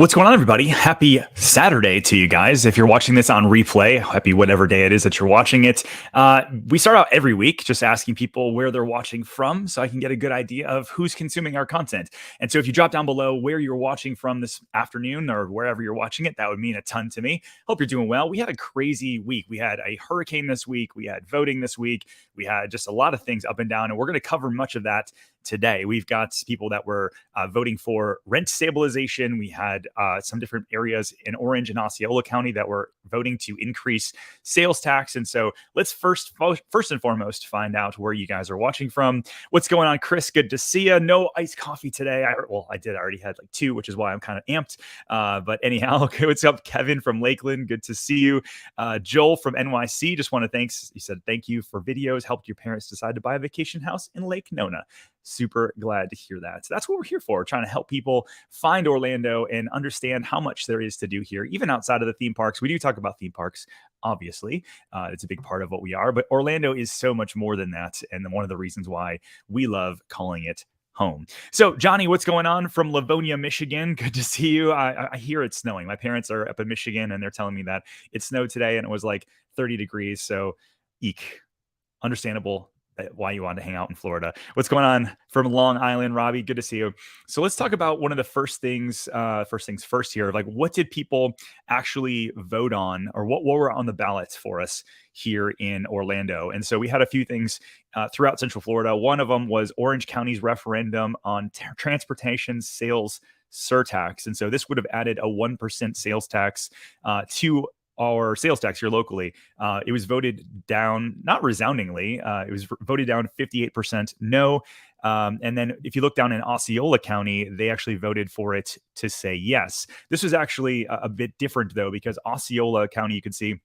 What's going on, everybody? Happy Saturday to you guys. If you're watching this on replay, happy whatever day it is that you're watching it. We start out every week just asking people where they're watching from so I can get a good idea of who's consuming our content. And so if you drop down below where you're watching from this afternoon or wherever you're watching it, that would mean a ton to me. Hope you're doing well. We had a crazy week. We had a hurricane this week. We had voting this week. We had just a lot of things up and down, and we're going to cover much of that today. We've got people that were voting for rent stabilization. We had some different areas in Orange and Osceola County that were voting to increase sales tax. And so let's first and foremost find out where you guys are watching from. What's going on, Chris? Good to see you. No iced coffee today. I already had like two, which is why I'm kind of amped. But anyhow, okay, what's up, Kevin from Lakeland? Good to see you. Joel from NYC, just want to thanks. He said, thank you for videos. Helped your parents decide to buy a vacation house in Lake Nona. Super glad to hear that. So that's what we're here for, trying to help people find Orlando and understand how much there is to do here, even outside of the theme parks. We do talk about theme parks, obviously. It's a big part of what we are, but Orlando is so much more than that. And one of the reasons why we love calling it home. So Johnny, what's going on from Livonia, Michigan? Good to see you. I hear it's snowing. My parents are up in Michigan and they're telling me that it snowed today and it was like 30 degrees. So eek, understandable why you wanted to hang out in Florida. What's going on from Long Island, Robbie? Good to see you. So let's talk about one of the first things first here. Like, what did people actually vote on, or what were on the ballots for us here in Orlando? And so we had a few things throughout Central Florida. One of them was Orange County's referendum on transportation sales surtax. And so this would have added a 1% sales tax to our sales tax here locally. It was voted down, not resoundingly. It was voted down 58% no. And then if you look down in Osceola County, they actually voted for it to say yes. This was actually a bit different, though, because Osceola County, you can see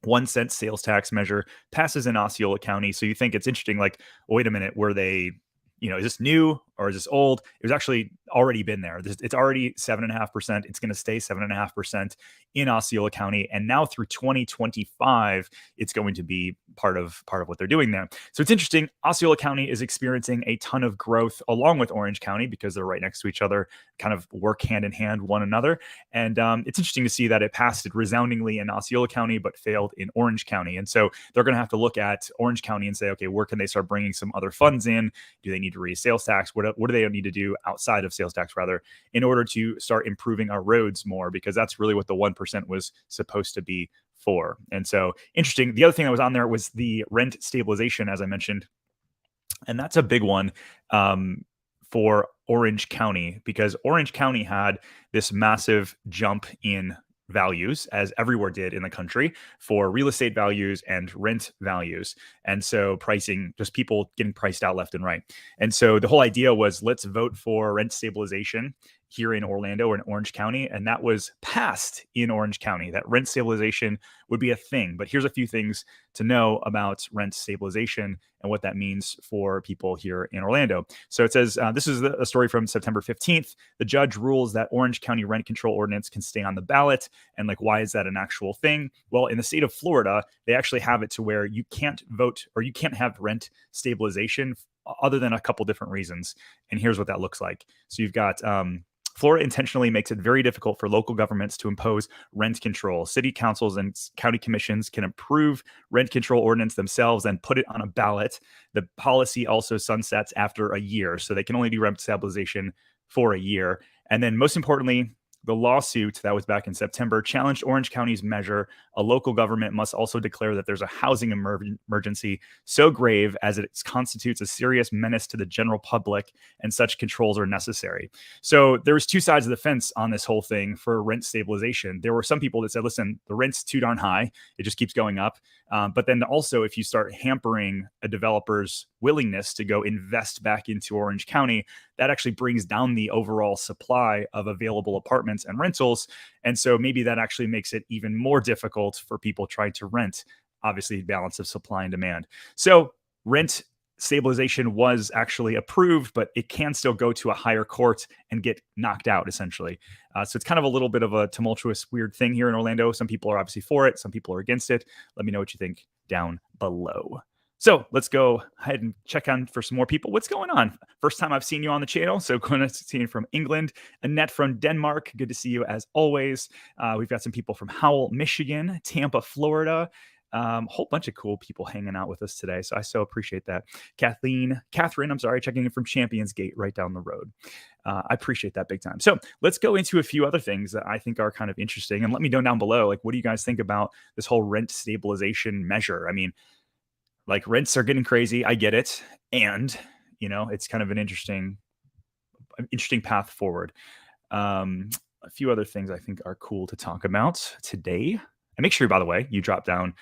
1 cent sales tax measure passes in Osceola County. So you think it's interesting, like, wait a minute, were they, is this new or is this old? It was actually already been there. It's already 7.5%. It's going to stay 7.5% in Osceola County. And now through 2025, it's going to be part of what they're doing there. So it's interesting. Osceola County is experiencing a ton of growth along with Orange County because they're right next to each other, kind of work hand in hand one another. And it's interesting to see that it passed it resoundingly in Osceola County, but failed in Orange County. And so they're going to have to look at Orange County and say, okay, where can they start bringing some other funds in? Do they need to raise sales tax? What do they need to do outside of sales tax, rather, in order to start improving our roads more? Because that's really what the 1% was supposed to be for. And so interesting. The other thing that was on there was the rent stabilization, as I mentioned. And that's a big one for Orange County, because Orange County had this massive jump in values, as everywhere did in the country, for real estate values and rent values. And so pricing, just people getting priced out left and right. And so the whole idea was, let's vote for rent stabilization here in Orlando or in Orange County. And that was passed in Orange County, that rent stabilization would be a thing. But here's a few things to know about rent stabilization and what that means for people here in Orlando. So it says, this is a story from September 15th. The judge rules that Orange County rent control ordinance can stay on the ballot. And like, why is that an actual thing? Well, in the state of Florida, they actually have it to where you can't vote or you can't have rent stabilization other than a couple different reasons. And here's what that looks like. So you've got Florida intentionally makes it very difficult for local governments to impose rent control. City councils and county commissions can approve rent control ordinance themselves and put it on a ballot. The policy also sunsets after a year, so they can only do rent stabilization for a year. And then most importantly, the lawsuit that was back in September challenged Orange County's measure. A local government must also declare that there's a housing emergency so grave as it constitutes a serious menace to the general public, and such controls are necessary. So there was two sides of the fence on this whole thing for rent stabilization. There were some people that said, listen, the rent's too darn high. It just keeps going up. But then also, if you start hampering a developer's willingness to go invest back into Orange County, that actually brings down the overall supply of available apartments and rentals. And so maybe that actually makes it even more difficult for people trying to rent, obviously balance of supply and demand. So rent stabilization was actually approved, but it can still go to a higher court and get knocked out, essentially. So it's kind of a little bit of a tumultuous, weird thing here in Orlando. Some people are obviously for it. Some people are against it. Let me know what you think down below. So let's go ahead and check on for some more people. What's going on? First time I've seen you on the channel. So going to see you from England. Annette from Denmark. Good to see you as always. We've got some people from Howell, Michigan, Tampa, Florida. Whole bunch of cool people hanging out with us today. So I so appreciate that. Catherine, I'm sorry, checking in from Champions Gate right down the road. I appreciate that big time. So let's go into a few other things that I think are kind of interesting. And let me know down below, like, what do you guys think about this whole rent stabilization measure? I mean, like, rents are getting crazy. I get it. And, it's kind of an interesting path forward. Um, a few other things I think are cool to talk about today. And make sure, by the way, you drop down.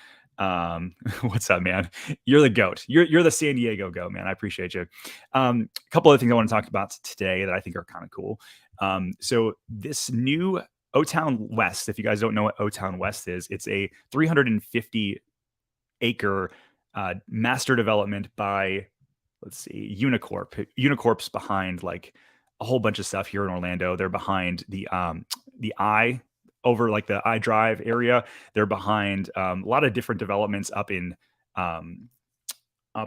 What's up, man? You're the goat. You're the San Diego goat, man. I appreciate you. A couple of things I want to talk about today that I think are kind of cool. So this new O-Town West, if you guys don't know what O-Town West is, it's a 350 acre master development by, let's see, Unicorp. Unicorp's behind like a whole bunch of stuff here in Orlando. They're behind the I over like the I Drive area. They're behind a lot of different developments up in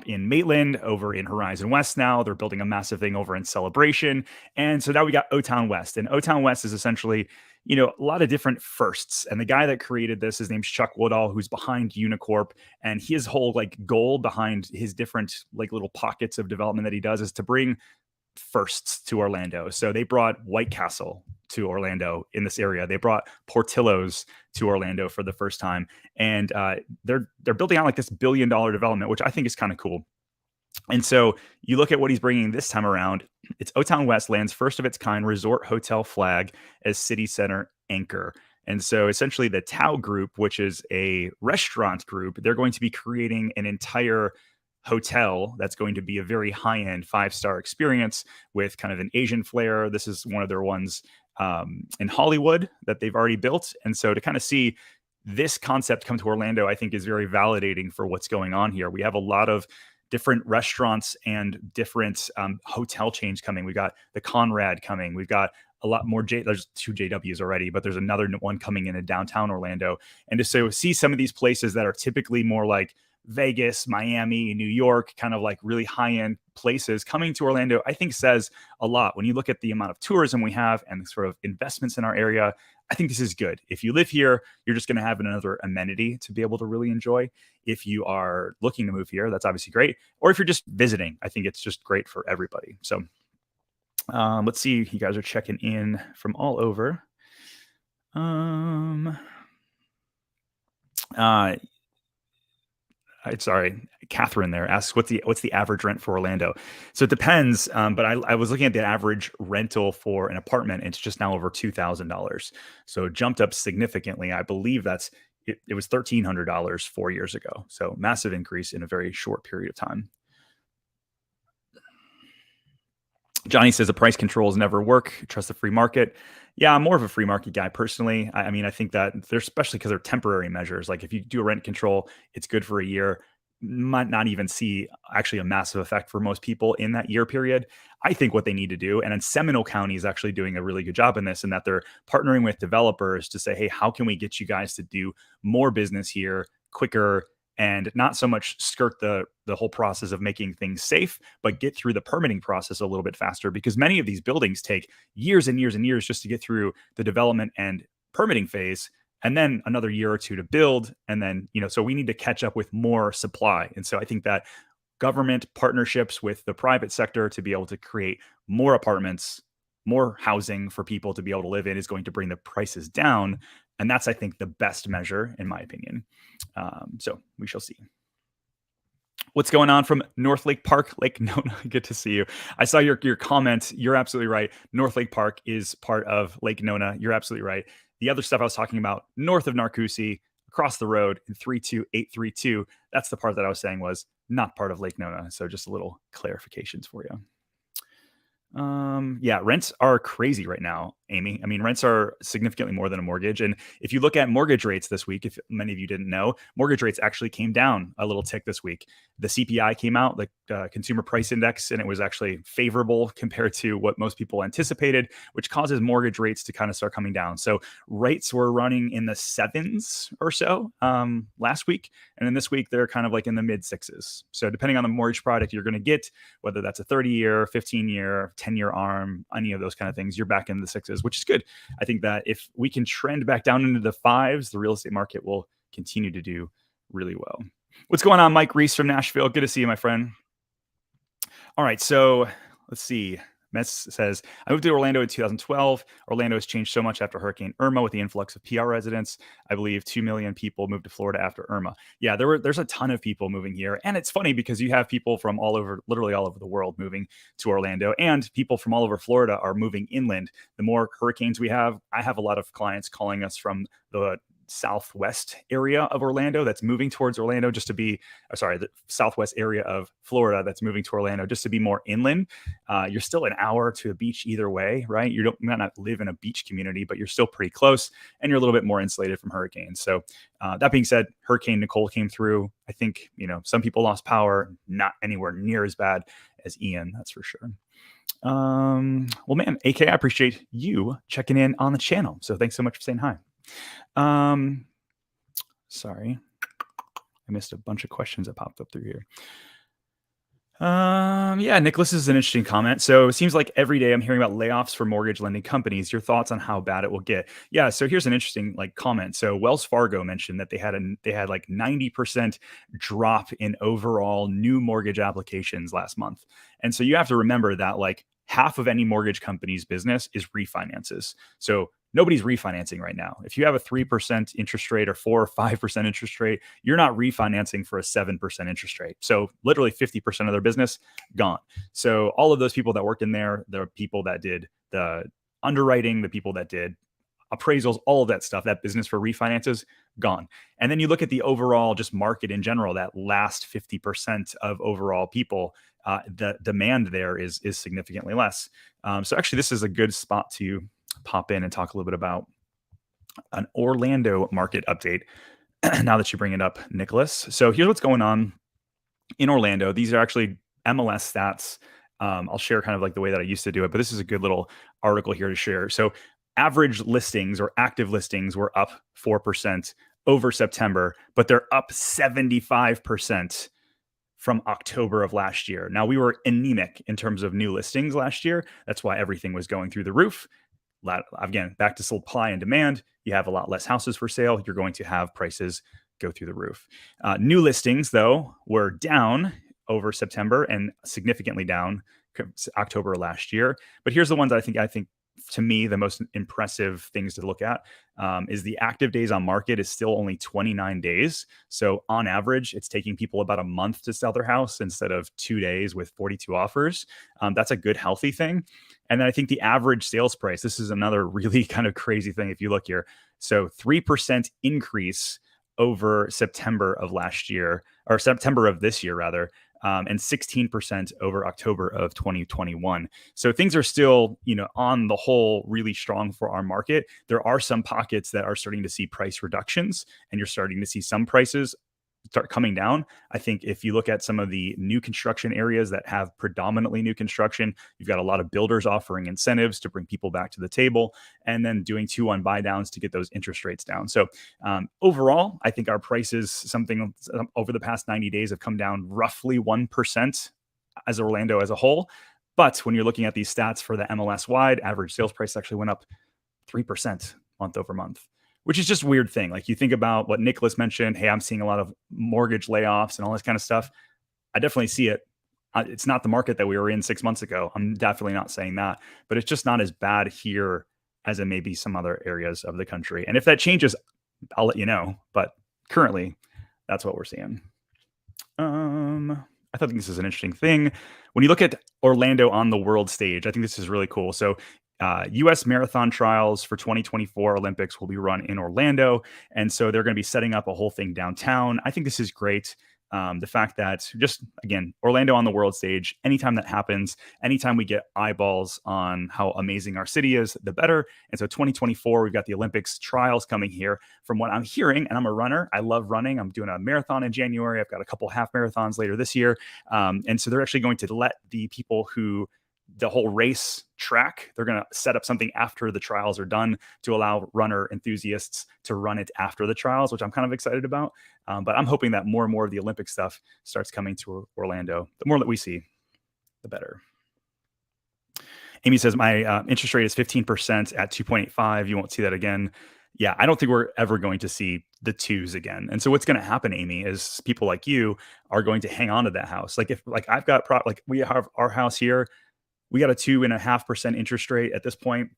Maitland, over in Horizon West now. They're building a massive thing over in Celebration. And so now we got O-Town West. And O-Town West is essentially, a lot of different firsts. And the guy that created this, his name's Chuck Woodall, who's behind Unicorp. And his whole like goal behind his different like little pockets of development that he does is to bring firsts to Orlando. So they brought White Castle to Orlando in this area. They brought Portillo's to Orlando for the first time, and they're building out like this $1 billion development, which I think is kind of cool. And so you look at what he's bringing this time around. It's O-Town West lands first of its kind resort hotel flag as city center anchor. And so essentially the Tao Group, which is a restaurant group, they're going to be creating an entire hotel that's going to be a very high-end 5-star experience with kind of an Asian flair. This is one of their ones in Hollywood that they've already built. And so to kind of see this concept come to Orlando, I think is very validating for what's going on here. We have a lot of different restaurants and different hotel chains coming. We got the Conrad coming. We've got a lot more. There's 2 JWs already, but there's another one coming in downtown Orlando. And to so see some of these places that are typically more like Vegas, Miami, New York, kind of like really high-end places coming to Orlando, I think says a lot. When you look at the amount of tourism we have and the sort of investments in our area, I think this is good. If you live here, you're just going to have another amenity to be able to really enjoy. If you are looking to move here, that's obviously great. Or if you're just visiting, I think it's just great for everybody. So let's see. You guys are checking in from all over. Sorry, Catherine there asks, what's the average rent for Orlando? So it depends, but I was looking at the average rental for an apartment. It's just now over $2,000, so it jumped up significantly. I believe it was $1,300 4 years ago. So massive increase in a very short period of time. Johnny says the price controls never work. Trust the free market. Yeah, I'm more of a free market guy personally. I mean, I think that they're, especially because they're temporary measures. Like if you do a rent control, it's good for a year. Might not even see actually a massive effect for most people in that year period. I think what they need to do, and then Seminole County is actually doing a really good job in this, in that they're partnering with developers to say, hey, how can we get you guys to do more business here quicker, and not so much skirt the whole process of making things safe, but get through the permitting process a little bit faster, because many of these buildings take years and years and years just to get through the development and permitting phase, and then another year or two to build. And then, so we need to catch up with more supply. And so I think that government partnerships with the private sector to be able to create more apartments, more housing for people to be able to live in, is going to bring the prices down. And that's, I think, the best measure, in my opinion. So we shall see. What's going on from North Lake Park, Lake Nona? Good to see you. I saw your comment. You're absolutely right. North Lake Park is part of Lake Nona. You're absolutely right. The other stuff I was talking about north of Narcoossee, across the road in 32832, that's the part that I was saying was not part of Lake Nona. So just a little clarifications for you. Yeah, rents are crazy right now. Amy. I mean, rents are significantly more than a mortgage. And if you look at mortgage rates this week, if many of you didn't know, mortgage rates actually came down a little tick this week. The CPI came out, the Consumer Price Index, and it was actually favorable compared to what most people anticipated, which causes mortgage rates to kind of start coming down. So rates were running in the sevens or so last week. And then this week, they're kind of like in the mid sixes. So depending on the mortgage product you're going to get, whether that's a 30-year, 15-year, 10-year ARM, any of those kind of things, you're back in the sixes, which is good. I think that if we can trend back down into the fives, the real estate market will continue to do really well. What's going on, Mike Reese from Nashville? Good to see you, my friend. All right, so let's see. Mess says, I moved to Orlando in 2012. Orlando has changed so much after Hurricane Irma with the influx of PR residents. I believe 2 million people moved to Florida after Irma. Yeah, there's a ton of people moving here. And it's funny because you have people from all over, literally all over the world moving to Orlando, and people from all over Florida are moving inland. The more hurricanes we have, I have a lot of clients calling us from the southwest area of Orlando that's moving towards Orlando just to be, the southwest area of Florida that's moving to Orlando just to be more inland. You're still an hour to a beach either way, right? You might not live in a beach community, but you're still pretty close and you're a little bit more insulated from hurricanes. So that being said, Hurricane Nicole came through. I think, some people lost power, not anywhere near as bad as Ian, that's for sure. Well, man, AK, I appreciate you checking in on the channel. So thanks so much for saying hi. Sorry, I missed a bunch of questions that popped up through here. Yeah, Nicholas is an interesting comment. So it seems like every day I'm hearing about layoffs for mortgage lending companies. Your thoughts on how bad it will get? Yeah, so here's an interesting comment. So Wells Fargo mentioned that they had like 90% drop in overall new mortgage applications last month. And so you have to remember that like half of any mortgage company's business is refinances. So nobody's refinancing right now. If you have a 3% interest rate or 4 or 5% interest rate, you're not refinancing for a 7% interest rate. So literally 50% of their business gone. So all of those people that worked in there, the people that did the underwriting, the people that did appraisals, all of that stuff, that business for refinances, gone. And then you look at the overall just market in general, that last 50% of overall people, the demand there is significantly less. So actually, this is a good spot to pop in and talk a little bit about an Orlando market update now that you bring it up, Nicholas. So here's what's going on in Orlando. These are actually MLS stats. I'll share kind of like the way that I used to do it, but this is a good little article here to share. So average listings or active listings were up 4% over September, but they're up 75% from October of last year. Now, we were anemic in terms of new listings last year. That's why everything was going through the roof. Again, back to supply and demand. You have a lot less houses for sale. You're going to have prices go through the roof. New listings, though, were down over September and significantly down October last year. But here's the ones I think to me, the most impressive things to look at is the active days on market is still only 29 days. So on average, it's taking people about a month to sell their house instead of 2 days with 42 offers. That's a good, healthy thing. And then I think the average sales price, this is another really kind of crazy thing if you look here. So 3% increase over September of last year, or September of this year, rather. And 16% over October of 2021. So things are still, on the whole, really strong for our market. There are some pockets that are starting to see price reductions, and you're starting to see some prices start coming down. I think if you look at some of the new construction areas that have predominantly new construction, you've got a lot of builders offering incentives to bring people back to the table, and then doing 2-1 buy downs to get those interest rates down. So overall, I think our prices over the past 90 days have come down roughly 1% as Orlando as a whole. But when you're looking at these stats for the MLS wide, average sales price actually went up 3% month over month, which is just a weird thing. Like you think about what Nicholas mentioned, hey, I'm seeing a lot of mortgage layoffs and all this kind of stuff. I definitely see it. It's not the market that we were in 6 months ago. I'm definitely not saying that, but it's just not as bad here as it may be some other areas of the country. And if that changes, I'll let you know. But currently, that's what we're seeing. I think this is an interesting thing. When you look at Orlando on the world stage, I think this is really cool. So U.S. marathon trials for 2024 Olympics will be run in Orlando. And so they're going to be setting up a whole thing downtown. I think this is great. The fact that just, again, Orlando on the world stage, anytime that happens, anytime we get eyeballs on how amazing our city is, the better. And so 2024, we've got the Olympics trials coming here. From what I'm hearing, and I'm a runner, I love running. I'm doing a marathon in January. I've got a couple half marathons later this year. And so they're actually going to let the people who the whole race track, they're going to set up something after the trials are done to allow runner enthusiasts to run it after the trials, which I'm kind of excited about. But I'm hoping that more and more of the Olympic stuff starts coming to Orlando. The more that we see, the better. Amy says, my interest rate is 15% at 2.85. You won't see that again. Yeah, I don't think we're ever going to see the twos again. And so what's going to happen, Amy, is people like you are going to hang on to that house. Like if like I've got like we have our house here, we got a 2.5% interest rate at this point.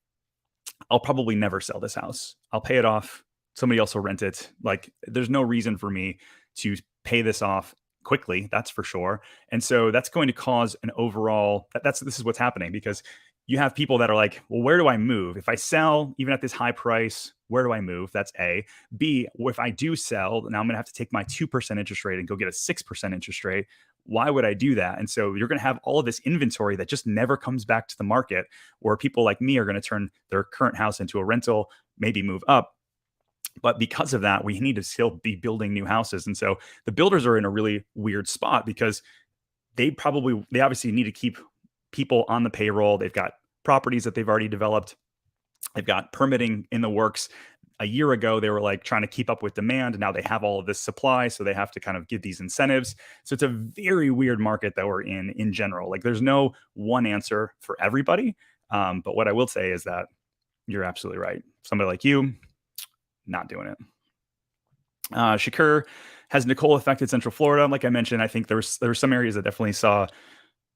I'll probably never sell this house. I'll pay it off. Somebody else will rent it. Like there's no reason for me to pay this off quickly. That's for sure. And so that's going to cause an overall, this is what's happening because you have people that are like, well, where do I move? If I sell, even at this high price, where do I move? That's A. B, if I do sell, now I'm going to have to take my 2% interest rate and go get a 6% interest rate. Why would I do that? And so you're going to have all of this inventory that just never comes back to the market, where people like me are going to turn their current house into a rental, maybe move up. But because of that, we need to still be building new houses. And so the builders are in a really weird spot because they obviously need to keep people on the payroll. They've got properties that they've already developed. They've got permitting in the works. A year ago, they were like trying to keep up with demand. Now they have all of this supply, so they have to kind of give these incentives. So it's a very weird market that we're in general. Like there's no one answer for everybody. But what I will say is that you're absolutely right. Somebody like you, not doing it. Shakur, has Nicole affected Central Florida? Like I mentioned, I think there were some areas that definitely saw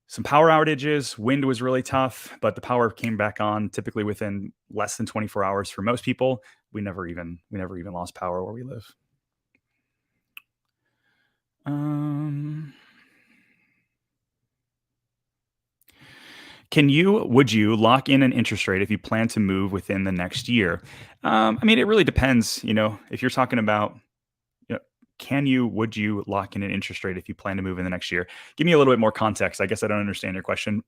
some power outages. Wind was really tough, but the power came back on typically within less than 24 hours for most people. We never even lost power where we live. Would you lock in an interest rate if you plan to move within the next year? I mean, it really depends. If you're talking about, would you lock in an interest rate if you plan to move in the next year? Give me a little bit more context. I guess I don't understand your question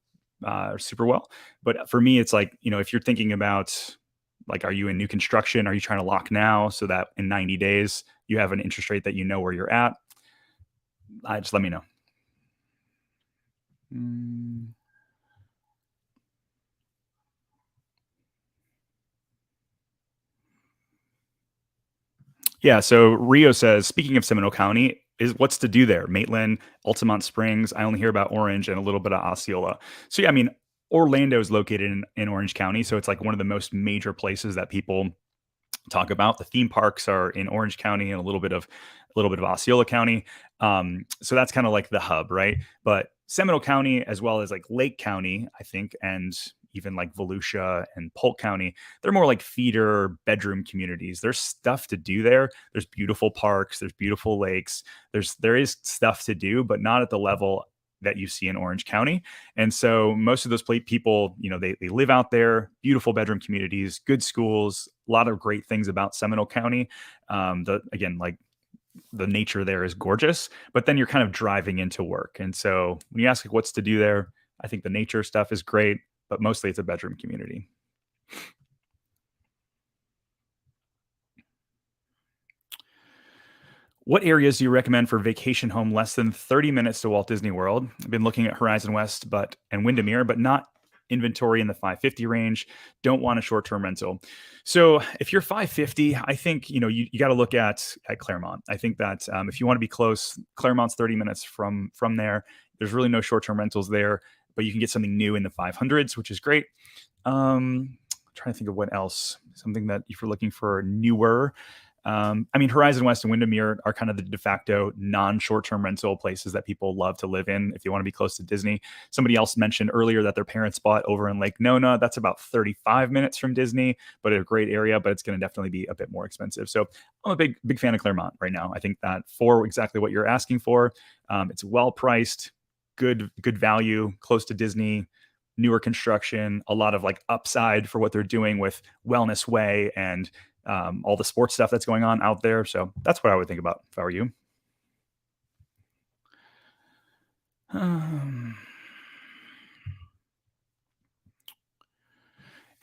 super well. But for me, it's like, if you're thinking about, like, are you in new construction? Are you trying to lock now so that in 90 days you have an interest rate that you know where you're at? Just let me know. Yeah. So Rio says, speaking of Seminole County, what's to do there? Maitland, Altamont Springs. I only hear about Orange and a little bit of Osceola. So yeah, I mean, Orlando is located in Orange County, so it's like one of the most major places that people talk about. The theme parks are in Orange County and a little bit of Osceola County. So that's kind of like the hub, right? But Seminole County, as well as like Lake County, I think, and even like Volusia and Polk County, they're more like feeder bedroom communities. There's stuff to do there. There's beautiful parks. There's beautiful lakes. There is stuff to do, but not at the level that you see in Orange County. And so most of those people, they live out there, beautiful bedroom communities, good schools, a lot of great things about Seminole County. The nature there is gorgeous, but then you're kind of driving into work. And so when you ask like, what's to do there, I think the nature stuff is great, but mostly it's a bedroom community. What areas do you recommend for vacation home less than 30 minutes to Walt Disney World? I've been looking at Horizon West and Windermere, but not inventory in the 550 range. Don't want a short-term rental. So if you're 550, I think you got to look at Claremont. I think that if you want to be close, Claremont's 30 minutes from there. There's really no short-term rentals there, but you can get something new in the 500s, which is great. Trying to think of what else. Something that if you're looking for newer. I mean, Horizon West and Windermere are kind of the de facto non-short-term rental places that people love to live in if they want to be close to Disney. Somebody else mentioned earlier that their parents bought over in Lake Nona. That's about 35 minutes from Disney, but a great area, but it's going to definitely be a bit more expensive. So I'm a big fan of Claremont right now. I think that for exactly what you're asking for, it's well-priced, good value, close to Disney, newer construction, a lot of like upside for what they're doing with Wellness Way and all the sports stuff that's going on out there. So that's what I would think about if I were you. Um,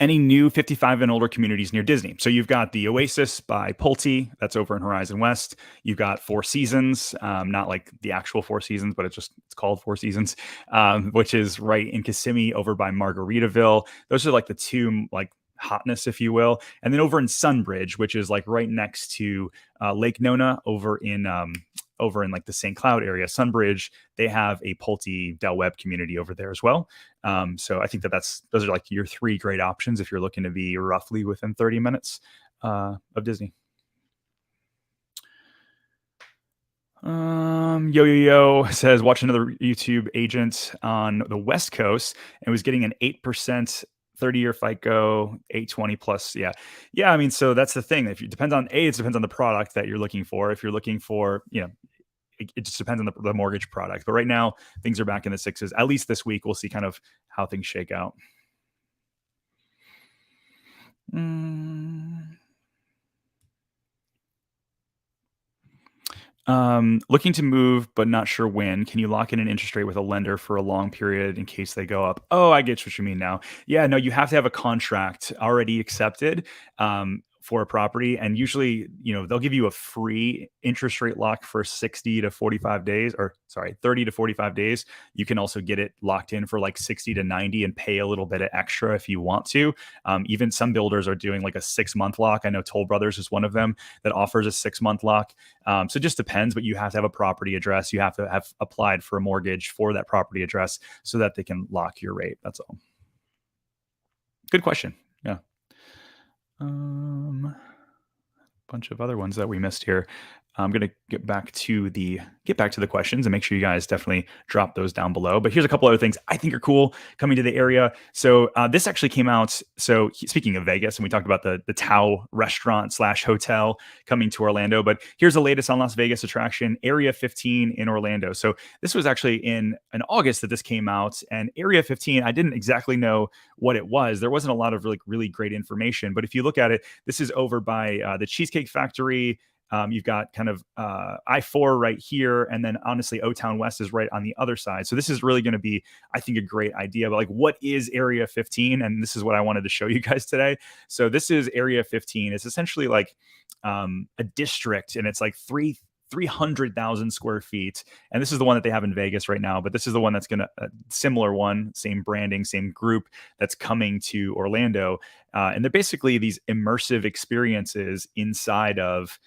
any new 55 and older communities near Disney. So you've got the Oasis by Pulte, that's over in Horizon West. You've got Four Seasons, not like the actual Four Seasons, but it's called Four Seasons, which is right in Kissimmee over by Margaritaville. Those are like the two like hotness, if you will. And then over in Sunbridge, which is like right next to Lake Nona over in like the St. Cloud area, Sunbridge, they have a Pulte Del Webb community over there as well. So I think those are like your three great options if you're looking to be roughly within 30 minutes of Disney. Yo yo yo says watch another YouTube agent on the West Coast and was getting an 8% 30-year FICO, 820 plus. Yeah. Yeah. I mean, so that's the thing. If it depends on it depends on the product that you're looking for. If you're looking for, it just depends on the mortgage product. But right now, things are back in the sixes. At least this week, we'll see kind of how things shake out. Looking to move, but not sure when. Can you lock in an interest rate with a lender for a long period in case they go up? Oh, I get what you mean now. Yeah, no, you have to have a contract already accepted for a property, and usually, they'll give you a free interest rate lock for 60 to 45 days, or sorry, 30 to 45 days. You can also get it locked in for like 60 to 90 and pay a little bit of extra if you want to. Even some builders are doing like a 6-month lock. I know Toll Brothers is one of them that offers a 6-month lock. So it just depends, but you have to have a property address. You have to have applied for a mortgage for that property address so that they can lock your rate. That's all. Good question. Yeah. Bunch of other ones that we missed here. I'm going to get back to the questions and make sure you guys definitely drop those down below. But here's a couple other things I think are cool coming to the area. So this actually came out. So speaking of Vegas, and we talked about the Tao restaurant / hotel coming to Orlando. But here's the latest on Las Vegas attraction, Area 15 in Orlando. So this was actually in August that this came out. And Area 15, I didn't exactly know what it was. There wasn't a lot of really great information. But if you look at it, this is over by the Cheesecake Factory. You've got kind of I-4 right here, and then honestly, O-Town West is right on the other side. So this is really going to be, I think, a great idea. But like, what is Area 15? And this is what I wanted to show you guys today. So this is Area 15. It's essentially like a district, and it's like 300,000 square feet. And this is the one that they have in Vegas right now. But this is the one that's going to, similar one, same branding, same group that's coming to Orlando. And they're basically these immersive experiences inside of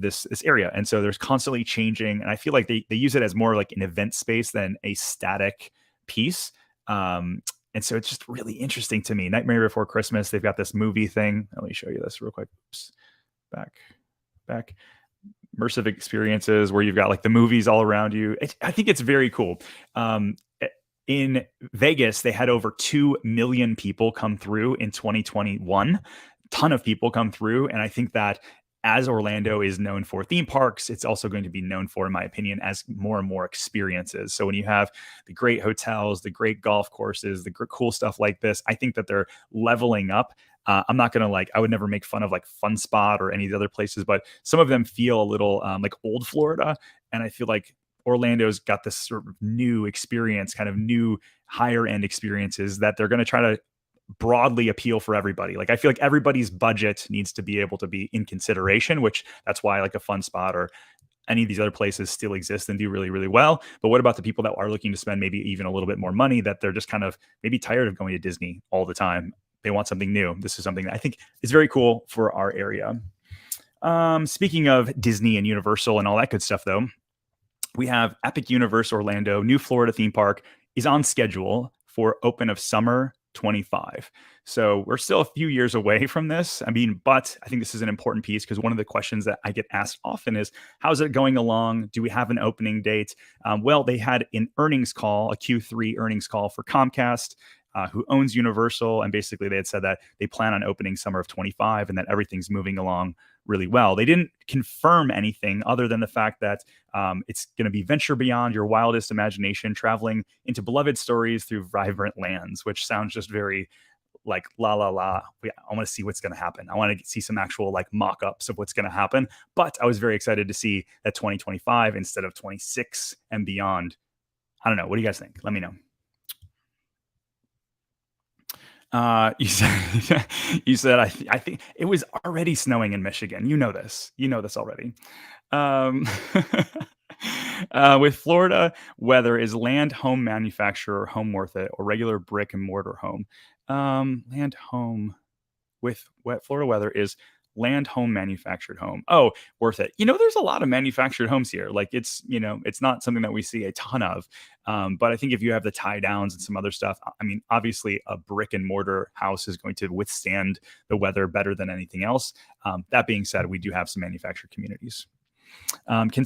this area. And so there's constantly changing. And I feel like they use it as more like an event space than a static piece. And so it's just really interesting to me. Nightmare Before Christmas, they've got this movie thing. Let me show you this real quick. Oops. Back. Immersive experiences where you've got like the movies all around you. I think it's very cool. In Vegas, they had over 2 million people come through in 2021. Ton of people come through. And I think that as Orlando is known for theme parks, it's also going to be known for, in my opinion, as more and more experiences. So when you have the great hotels, the great golf courses, the cool stuff like this, I think that they're leveling up. I'm not going to I would never make fun of like Fun Spot or any of the other places, but some of them feel a little like old Florida. And I feel like Orlando's got this sort of new experience, kind of new higher end experiences that they're going to try to broadly appeal for everybody. Like I feel like everybody's budget needs to be able to be in consideration, which that's why like a Fun Spot or any of these other places still exist and do really, really well. But what about the people that are looking to spend maybe even a little bit more money, that they're just kind of maybe tired of going to Disney all the time? They want something new. This is something that I think is very cool for our area. Speaking of Disney and Universal and all that good stuff, though, we have Epic Universe Orlando, new Florida theme park, is on schedule for open of summer 25. So we're still a few years away from this. I mean, but I think this is an important piece because one of the questions that I get asked often is, how's it going along? Do we have an opening date? Well, they had an earnings call, a Q3 earnings call for Comcast, who owns Universal. And basically they had said that they plan on opening summer of 25 and that everything's moving along really well. They didn't confirm anything other than the fact that it's going to be venture beyond your wildest imagination, traveling into beloved stories through vibrant lands, which sounds just very like la la la. I want to see what's going to happen. I want to see some actual like mock-ups of what's going to happen. But I was very excited to see that 2025 instead of 26 and beyond. I don't know. What do you guys think? Let me know. You said you said I think it was already snowing in Michigan. You know this. You know this already. Um, with Florida weather, is land home manufacturer home worth it or regular brick and mortar home? Land home with wet Florida weather is land home manufactured home. Oh, worth it. There's a lot of manufactured homes here. Like it's not something that we see a ton of. But I think if you have the tie downs and some other stuff, I mean, obviously a brick and mortar house is going to withstand the weather better than anything else. That being said, we do have some manufactured communities. Can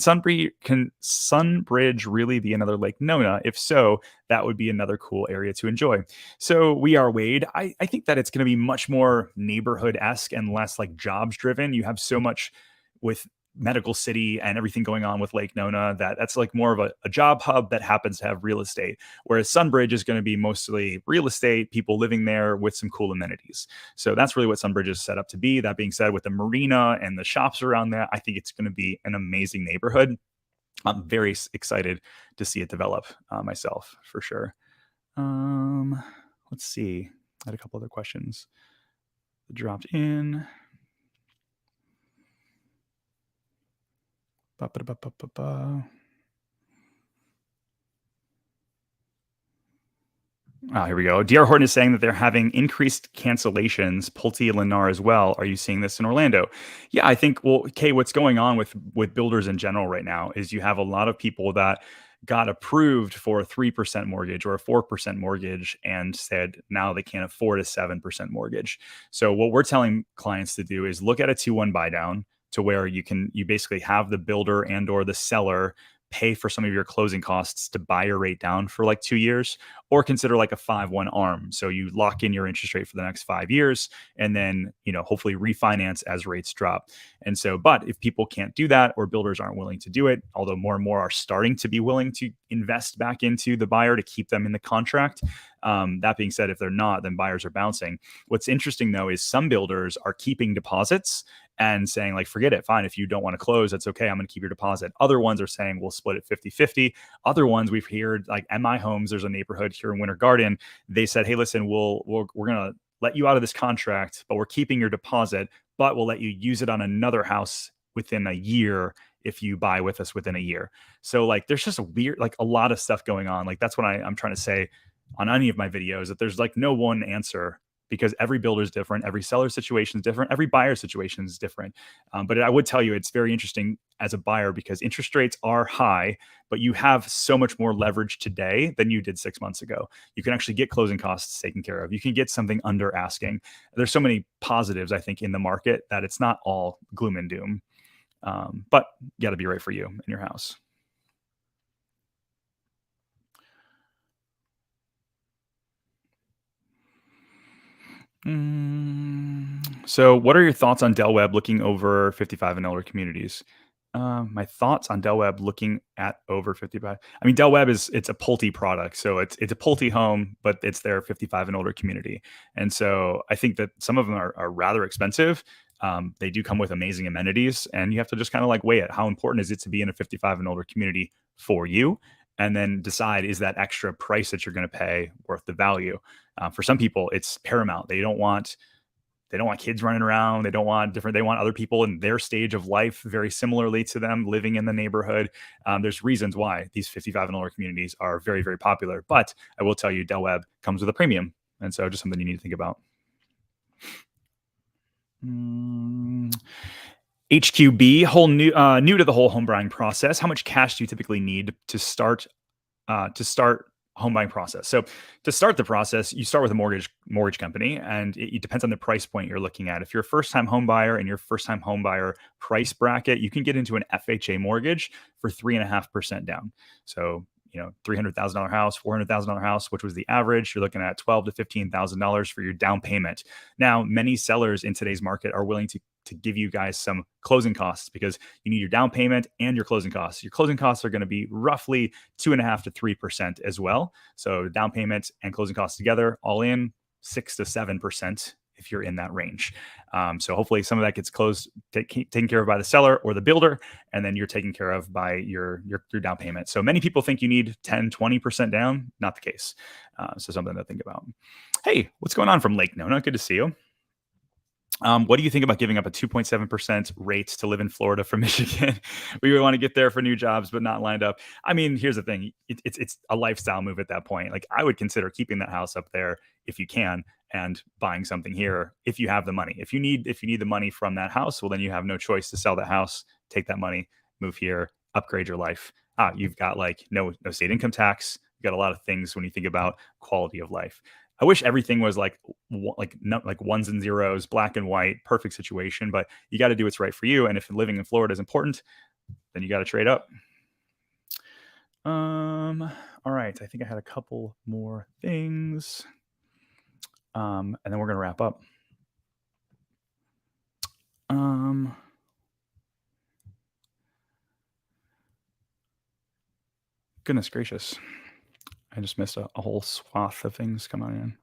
Sunbridge really be another Lake Nona? If so, that would be another cool area to enjoy. So we are Wade. I think that it's going to be much more neighborhood esque and less like jobs driven. You have so much with Medical City and everything going on with Lake Nona that's like more of a job hub that happens to have real estate. Whereas Sunbridge is going to be mostly real estate, people living there with some cool amenities. So that's really what Sunbridge is set up to be. That being said, with the marina and the shops around there, I think it's going to be an amazing neighborhood. I'm very excited to see it develop myself for sure. Let's see. I had a couple other questions that dropped in. Ba-ba-da-ba-ba-ba-ba. Here we go. DR Horton is saying that they're having increased cancellations. Pulte and Lennar as well. Are you seeing this in Orlando? Yeah, I think. Well, Kay, what's going on with builders in general right now is you have a lot of people that got approved for a 3% mortgage or a 4% mortgage and said now they can't afford a 7% mortgage. So what we're telling clients to do is look at a 2-1 buy down to where you basically have the builder and or the seller pay for some of your closing costs to buy your rate down for like 2 years, or consider like a 5-1 arm. So you lock in your interest rate for the next 5 years and then, hopefully refinance as rates drop. And so, but if people can't do that or builders aren't willing to do it, although more and more are starting to be willing to invest back into the buyer to keep them in the contract. That being said, if they're not, then buyers are bouncing. What's interesting though is some builders are keeping deposits and saying like, forget it, fine. If you don't want to close, that's okay. I'm going to keep your deposit. Other ones are saying we'll split it 50-50. Other ones we've heard like MI Homes, there's a neighborhood here in Winter Garden. They said, hey, listen, we're going to let you out of this contract, but we're keeping your deposit, but we'll let you use it on another house within a year if you buy with us within a year. So like, there's just a lot of stuff going on. Like that's what I'm trying to say on any of my videos, that there's like no one answer, because every builder is different, every seller situation is different, every buyer situation is different. But I would tell you it's very interesting as a buyer because interest rates are high, but you have so much more leverage today than you did 6 months ago. You can actually get closing costs taken care of. You can get something under asking. There's so many positives, I think, in the market that it's not all gloom and doom. But you got to be right for you in your house. So what are your thoughts on Del Webb looking over 55 and older communities? My thoughts on Del Webb looking at over 55. I mean, Del Webb it's a Pulte product. So it's a Pulte home, but it's their 55 and older community. And so I think that some of them are rather expensive. They do come with amazing amenities, and you have to just kind of like weigh it. How important is it to be in a 55 and older community for you? And then decide, is that extra price that you're going to pay worth the value? For some people, it's paramount. They don't want kids running around. They want other people in their stage of life very similarly to them living in the neighborhood. There's reasons why these 55 and older communities are very, very popular. But I will tell you, Del Webb comes with a premium. And so just something you need to think about. HQB, new to the whole home buying process. How much cash do you typically need to start home buying process? So to start the process, you start with a mortgage company, and it depends on the price point you're looking at. If you're a first-time home buyer and your first-time home buyer price bracket, you can get into an FHA mortgage for 3.5% down. So $300,000 house, $400,000 house, which was the average, you're looking at $12,000 to $15,000 for your down payment. Now, many sellers in today's market are willing to give you guys some closing costs, because you need your down payment and your closing costs. Your closing costs are going to be roughly 2.5% to 3% as well. So down payment and closing costs together, all in 6 to 7% if you're in that range. So hopefully some of that gets taken care of by the seller or the builder, and then you're taken care of by your down payment. So many people think you need 10, 20% down. Not the case. So something to think about. Hey, what's going on from Lake Nona? Good to see you. What do you think about giving up a 2.7% rate to live in Florida from Michigan? We would want to get there for new jobs, but not lined up. I mean, here's the thing: it's a lifestyle move at that point. Like I would consider keeping that house up there if you can, and buying something here if you have the money. If you need the money from that house, well, then you have no choice to sell that house, take that money, move here, upgrade your life. You've got like no state income tax. You got a lot of things when you think about quality of life. I wish everything was like ones and zeros, black and white, perfect situation. But you got to do what's right for you. And if living in Florida is important, then you got to trade up. All right. I think I had a couple more things, and then we're gonna wrap up. Goodness gracious. I just missed a whole swath of things coming in.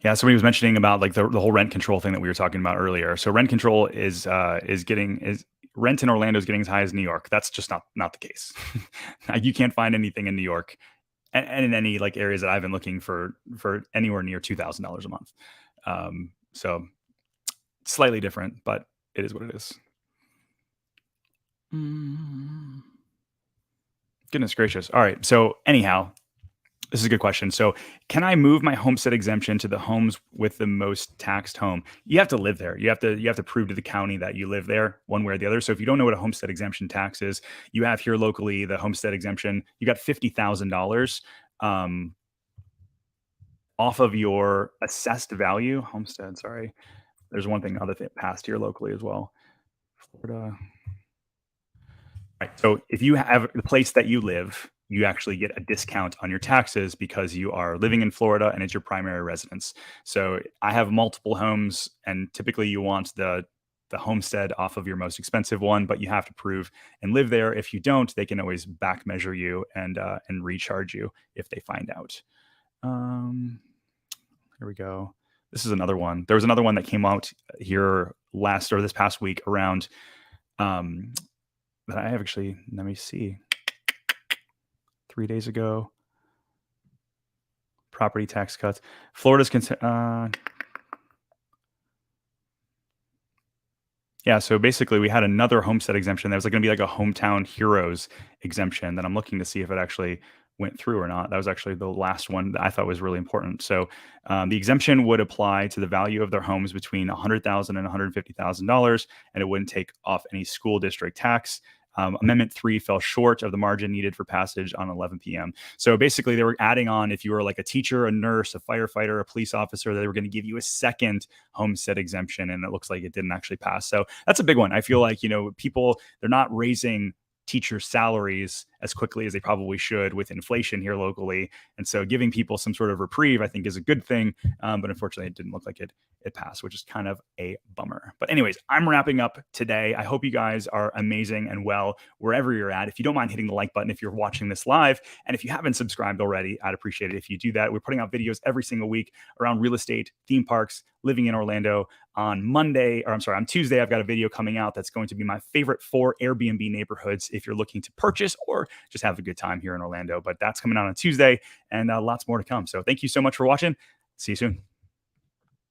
Yeah, somebody was mentioning about like the whole rent control thing that we were talking about earlier. So rent control is rent in Orlando is getting as high as New York. That's just not the case. You can't find anything in New York and in any like areas that I've been looking for anywhere near $2,000 a month. So slightly different, but it is what it is. Goodness gracious. All right. So anyhow, this is a good question. So, can I move my homestead exemption to the homes with the most taxed home? You have to live there. You have to prove to the county that you live there one way or the other. So, if you don't know what a homestead exemption tax is, you have here locally the homestead exemption. You got $50,000 off of your assessed value. Homestead. Sorry, there's other thing passed here locally as well. Florida. Right. So if you have the place that you live, you actually get a discount on your taxes because you are living in Florida and it's your primary residence. So I have multiple homes, and typically you want the homestead off of your most expensive one, but you have to prove and live there. If you don't, they can always back measure you and recharge you if they find out. Here we go. This is another one. There was another one that came out here this past week around that I have actually, let me see, 3 days ago. Property tax cuts. Florida's yeah, so basically we had another homestead exemption. There was going to be like a hometown heroes exemption that I'm looking to see if it actually went through or not. That was actually the last one that I thought was really important. So the exemption would apply to the value of their homes between $100,000 and $150,000, and it wouldn't take off any school district tax. Amendment 3 fell short of the margin needed for passage on 11 p.m. So basically, they were adding on, if you were like a teacher, a nurse, a firefighter, a police officer, they were going to give you a second homestead exemption, and it looks like it didn't actually pass. So that's a big one. I feel like, people, they're not raising teacher salaries as quickly as they probably should with inflation here locally. And so giving people some sort of reprieve, I think, is a good thing. But unfortunately, it didn't look like it passed, which is kind of a bummer. But anyways, I'm wrapping up today. I hope you guys are amazing and well wherever you're at. If you don't mind hitting the like button if you're watching this live, and if you haven't subscribed already, I'd appreciate it if you do that. We're putting out videos every single week around real estate, theme parks, living in Orlando. On Tuesday, I've got a video coming out that's going to be my favorite 4 Airbnb neighborhoods if you're looking to purchase or just have a good time here in Orlando. But that's coming out on Tuesday, and lots more to come. So thank you so much for watching. See you soon.